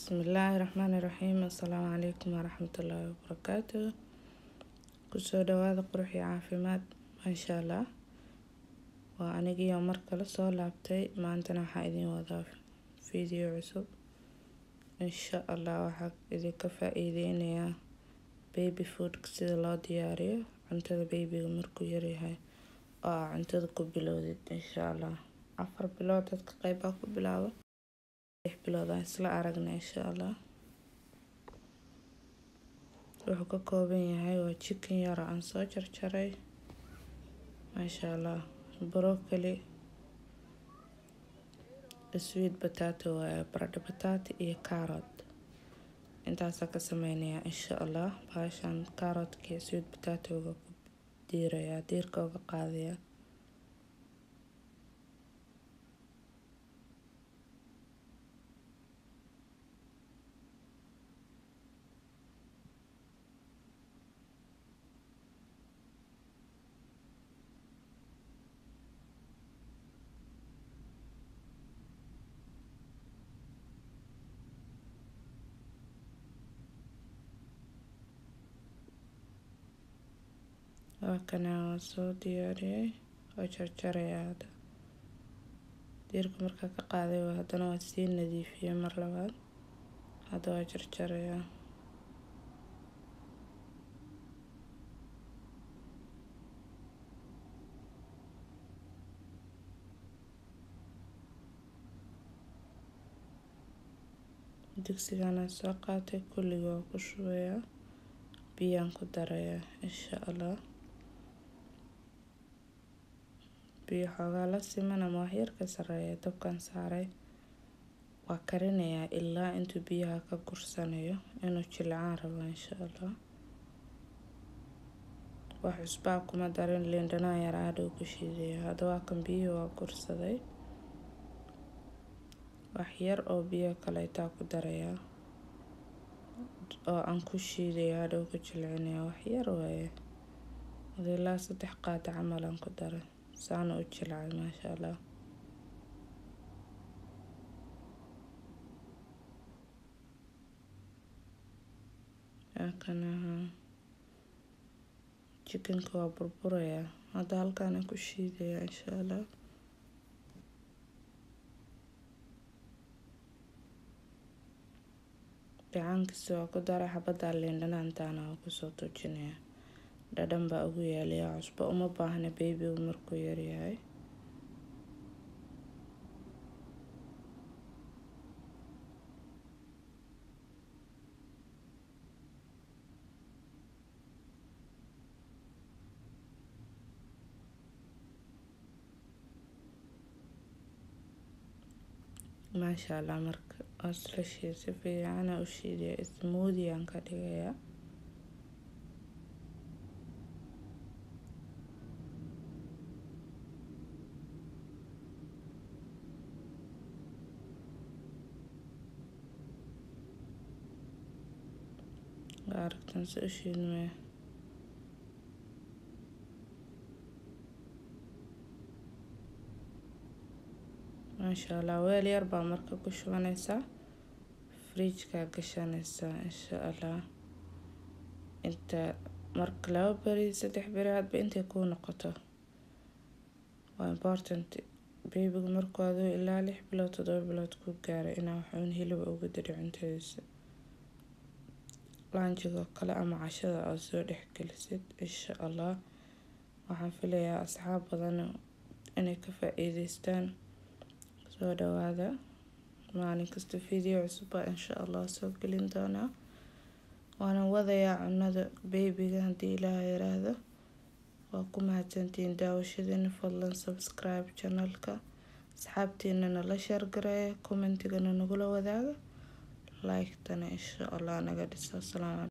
بسم الله الرحمن الرحيم. السلام عليكم ورحمة الله وبركاته. kusoo dhawaada qurux iyo caafimaad insha Allah. waa anigii oo markale soo laabtay maantana waxaan idin wadaa video cusub insha Allah. waxaan idinka faa'iideynayaa baby food sida loo diyaariyo cuntada babyga markuu yar yahay oo cuntada ku bilowdid insha Allah. 4 bilood dadka qayb ku bilaabo 6 bilood isla aragna insha Allah. wuxuu ka kooban yahay waa chicken yar aan soo jarjaray masha Allah, broccoli, sweet potato, baradho potato iyo carrot. intaas ka sameynaya insha Allah. baashan carrot iyo sweet potato ku diiraya diirka uga qaadaya. kana soo diyaariyay oo jarjaraya. diirka marka ka qaaday haddana waa sii nadiifiyay mar labaad. hadda waa jarjaraya. digsigana soo qaatay kulliga ku shubaya biyaan ku daraya insha Allah. biyo xoogaa la siman ama wax yar ka sareeya dabkan saaray. waa karinayaa ilaa intuu biyaha ka gursanayo inuu jilcaan rabo insha Allah. wax cusbaa kuma darin, liin dhanaan yar aaduu ku shiidaya. hadda waa kan biyo waa gursaday. wax yar oo biyo kale taa ku daraya oo aan ku shiidaya hadhow ku jilcinaya. wax yar waaye ilaa 3 qaado camal aan ku daray saana u jilcay masha Allah. kana chickenka waa burburaya. hadda halkaan ku shiidaya insha Allah. gacankiisa waa ku daray xabada liin dhanaantaana waa kusoo tuujinaya. dhadhan baa ugu yeelaya. cusbo uma baahna babygu markuu yar yahay. masha Allah. marka asla si fiican u shiidaya smoothie aan ka dhigaya. aragtan soo shiidmaya. masha Allah. weel yar baa marka ku shubanaysa fridge-ka gashanaysa insha Allah. inta marka 2 bari 3 bari hadba intay ku noqoto. waa important babygu markuu adoo ilaa 6 bilood 7 bilood ku gaaray inaa waxuun hilib ugu diri cuntadiisa lunchiga kale ama cashada aad soo dhexgelisid insha Allah. waxaan filayaa asxaab badan inay ka faa'iideystaan. soo dhawaada. maalin kasta video cusub insha Allah soo gelin doona. waana wadayaa cunada babyga haddii Ilaahay yiraahdo. waa ku mahadsantiin daawashadiina. fadlan subscribe channelka. asxaabtiina la share gareeya, commentigana nagula wadaaga, like tana insha Allah naga dhiso. salaam.